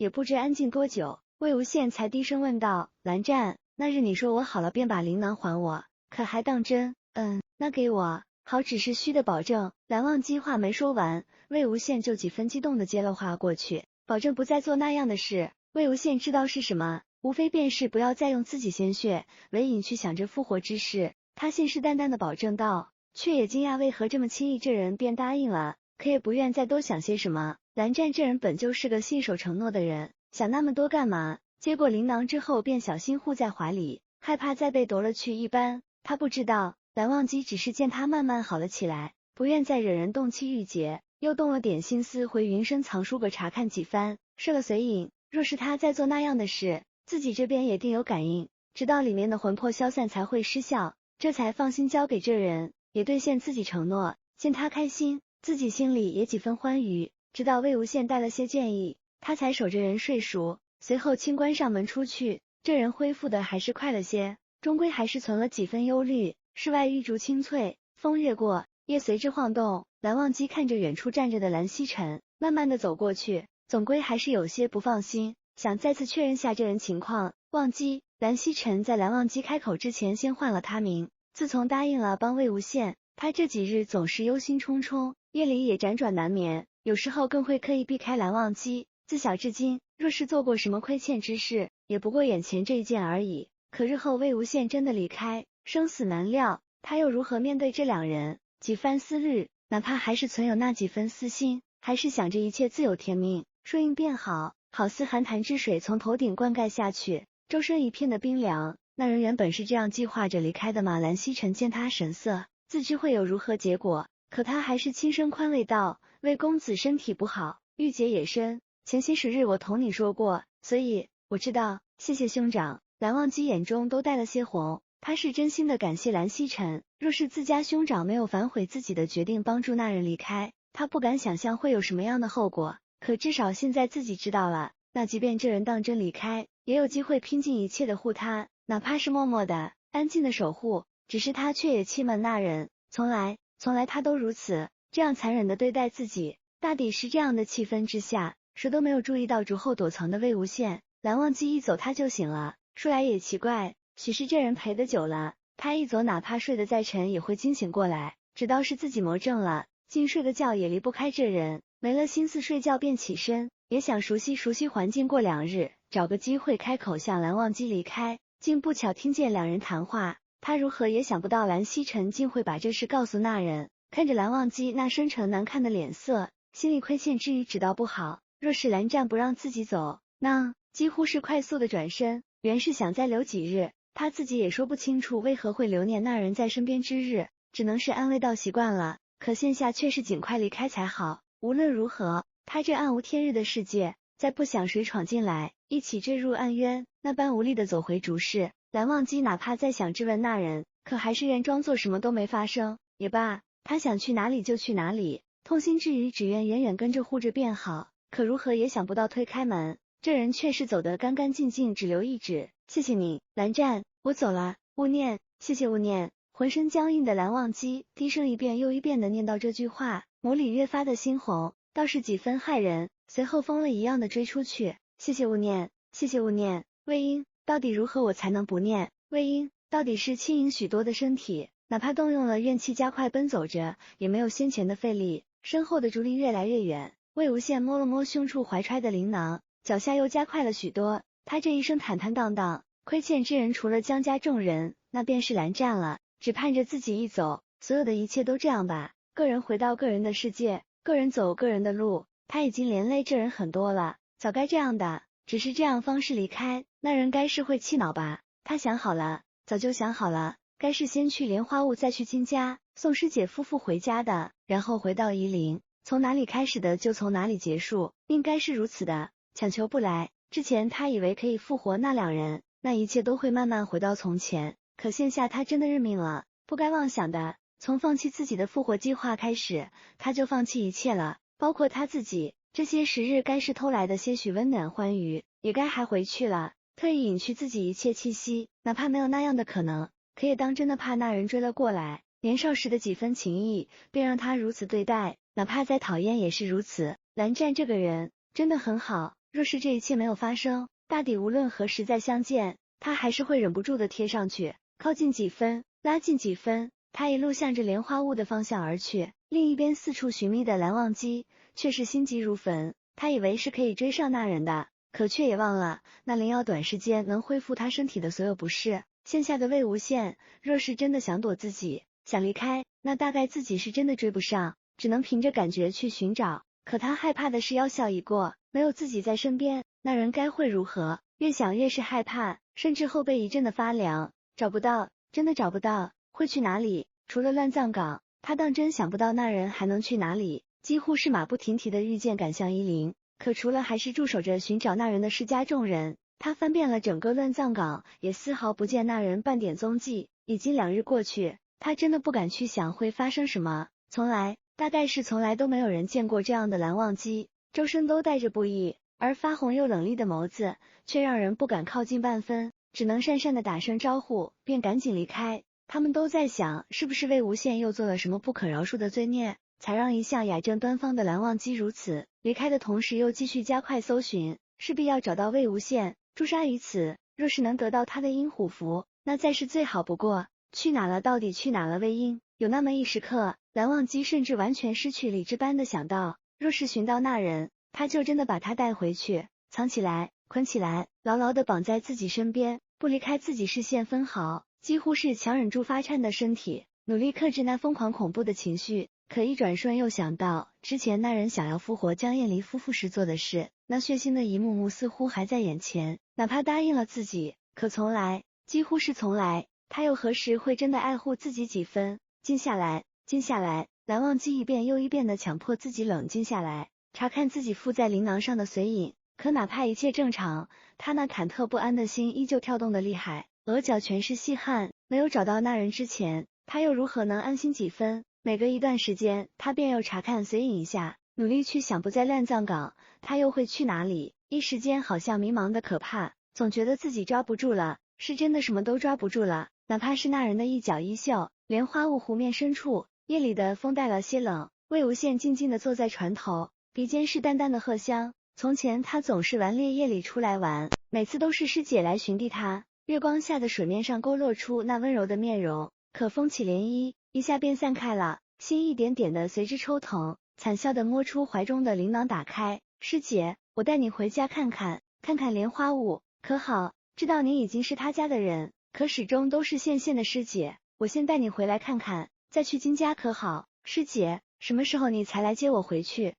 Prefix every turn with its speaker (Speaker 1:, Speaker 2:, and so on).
Speaker 1: 也不知安静多久，魏无羡才低声问道：“蓝湛，那日你说我好了便把灵囊还我，可还当真？”“那给我。”“好，只是虚的保证。”蓝忘机话没说完，魏无羡就几分激动的接了话过去，保证不再做那样的事。魏无羡知道是什么，无非便是不要再用自己鲜血为引去想着复活之事。他信誓旦旦的保证道，却也惊讶为何这么轻易这人便答应了，可也不愿再多想些什么。蓝湛这人本就是个信守承诺的人，想那么多干嘛？接过灵囊之后便小心护在怀里，害怕再被夺了去一般。他不知道蓝忘机只是见他慢慢好了起来，不愿再惹人动气郁结，又动了点心思回云深藏书阁查看几番，设了随影。若是他再做那样的事，自己这边也定有感应，直到里面的魂魄消散才会失效，这才放心交给这人，也兑现自己承诺。见他开心，自己心里也几分欢愉。直到魏无羡带了些建议，他才守着人睡熟，随后轻关上门出去。这人恢复的还是快了些，终归还是存了几分忧虑。室外玉竹清脆，风越过，叶随之晃动。蓝忘机看着远处站着的蓝曦臣，慢慢的走过去，总归还是有些不放心，想再次确认下这人情况。忘机，蓝曦臣在蓝忘机开口之前先唤了他名。自从答应了帮魏无羡，他这几日总是忧心忡忡，夜里也辗转难眠，有时候更会刻意避开蓝忘机。自小至今，若是做过什么亏欠之事，也不过眼前这一件而已。可日后魏无羡真的离开，生死难料，他又如何面对这两人？几番思虑，哪怕还是存有那几分私心，还是想着一切自有天命，顺应便好。好似寒潭之水从头顶灌溉下去，周身一片的冰凉。那人原本是这样计划着离开的吗？蓝曦臣见他神色，自知会有如何结果，可他还是轻声宽慰道：“魏公子身体不好，郁结也深，前些时日我同你说过，所以我知道，谢谢兄长。”蓝忘机眼中都带了些红，他是真心的感谢蓝曦臣，若是自家兄长没有反悔自己的决定，帮助那人离开，他不敢想象会有什么样的后果。可至少现在自己知道了，那即便这人当真离开，也有机会拼尽一切的护他，哪怕是默默的、安静的守护。只是他却也气闷那人，从来他都如此，这样残忍的对待自己。大抵是这样的气氛之下，谁都没有注意到竹后躲藏的魏无羡。蓝忘机一走他就醒了，说来也奇怪，许是这人陪得久了，他一走哪怕睡得再沉也会惊醒过来，直到是自己魔怔了，竟睡个觉也离不开这人，没了心思睡觉便起身，也想熟悉环境，过2日找个机会开口向蓝忘机离开，竟不巧听见两人谈话。他如何也想不到蓝曦臣竟会把这事告诉那人。看着蓝忘机那深沉难看的脸色，心里亏欠之余知道不好，若是蓝湛不让自己走，那几乎是快速的转身，原是想再留几日，他自己也说不清楚为何会留念那人在身边之日，只能是安慰到习惯了，可现下却是尽快离开才好。无论如何，他这暗无天日的世界，再不想谁闯进来，一起坠入暗渊，那般无力的走回竹室。蓝忘机哪怕再想质问那人，可还是愿装作什么都没发生。也罢，他想去哪里就去哪里，痛心之余只愿远远跟着护着便好。可如何也想不到推开门，这人却是走得干干净净，只留一指：“谢谢你，蓝湛，我走了。”勿念，谢谢勿念。浑身僵硬的蓝忘机低声一遍又一遍的念叨这句话，眸里越发的猩红，倒是几分骇人。随后疯了一样的追出去：“谢谢勿念，谢谢勿念。”魏婴，到底如何我才能不念？魏婴到底是轻盈许多的身体，哪怕动用了怨气加快奔走着，也没有先前的费力。身后的竹林越来越远，魏无羡摸了摸胸处怀揣的灵囊，脚下又加快了许多。他这一生坦坦荡荡，亏欠之人除了江家众人，那便是蓝湛了。只盼着自己一走，所有的一切都这样吧，个人回到个人的世界，个人走个人的路。他已经连累这人很多了，早该这样的，只是这样方式离开，那人该是会气恼吧。他想好了，早就想好了，该是先去莲花坞，再去金家，送师姐夫妇回家的，然后回到夷陵，从哪里开始的就从哪里结束，应该是如此的。强求不来，之前他以为可以复活那两人，那一切都会慢慢回到从前，可现下他真的认命了，不该妄想的。从放弃自己的复活计划开始，他就放弃一切了，包括他自己。这些时日该是偷来的些许温暖欢愉，也该还回去了，特意隐去自己一切气息，哪怕没有那样的可能，可也当真的怕那人追了过来。年少时的几分情谊，便让他如此对待，哪怕再讨厌也是如此。蓝湛这个人真的很好，若是这一切没有发生，大抵无论何时再相见，他还是会忍不住的贴上去，靠近几分，拉近几分。他一路向着莲花坞的方向而去，另一边四处寻觅的蓝忘机却是心急如焚。他以为是可以追上那人的，可却也忘了那灵药短时间能恢复他身体的所有不适。现下的魏无羡若是真的想躲自己，想离开，那大概自己是真的追不上，只能凭着感觉去寻找。可他害怕的是妖笑已过，没有自己在身边，那人该会如何？越想越是害怕，甚至后背一阵的发凉。找不到，真的找不到，会去哪里？除了乱葬岗，他当真想不到那人还能去哪里。几乎是马不停蹄的御剑赶向夷陵，可除了还是驻守着寻找那人的世家众人，他翻遍了整个乱葬岗，也丝毫不见那人半点踪迹。已经2日过去，他真的不敢去想会发生什么。大概是从来都没有人见过这样的蓝忘机，周身都带着不易，而发红又冷厉的眸子却让人不敢靠近半分，只能讪讪的打声招呼，便赶紧离开。他们都在想，是不是魏无羡又做了什么不可饶恕的罪孽，才让一向雅正端方的蓝忘机如此。离开的同时又继续加快搜寻，势必要找到魏无羡，诛杀于此。若是能得到他的阴虎符，那再是最好不过。去哪了？到底去哪了？魏婴有那么一时刻，蓝忘机甚至完全失去理智般的想到，若是寻到那人，他就真的把他带回去，藏起来，捆起来，牢牢的绑在自己身边，不离开自己视线分毫。几乎是强忍住发颤的身体，努力克制那疯狂恐怖的情绪。可一转瞬又想到之前那人想要复活江厌离夫妇时做的事，那血腥的一幕幕似乎还在眼前。哪怕答应了自己，可从来，几乎是从来，他又何时会真的爱护自己几分？静下来，静下来。蓝忘机一遍又一遍的强迫自己冷静下来，查看自己附在灵囊上的髓影。可哪怕一切正常，他那忐忑不安的心依旧跳动的厉害，额角全是细汗。没有找到那人之前，他又如何能安心几分？每隔一段时间，他便又查看髓影一下，努力去想不在乱葬岗，他又会去哪里？一时间好像迷茫的可怕，总觉得自己抓不住了，是真的什么都抓不住了。哪怕是那人的一角衣袖。莲花坞湖面深处，夜里的风带了些冷，魏无羡静静地坐在船头，鼻尖是淡淡的荷香。从前他总是顽劣夜里出来玩，每次都是师姐来寻觅他。月光下的水面上勾勒出那温柔的面容，可风起涟漪，一下便散开了，心一点点的随之抽疼，惨笑的摸出怀中的灵囊打开。师姐，我带你回家看看，看看莲花坞，可好？知道你已经是他家的人，可始终都是羡的师姐，我先带你回来看看，再去金家可好？师姐，什么时候你才来接我回去？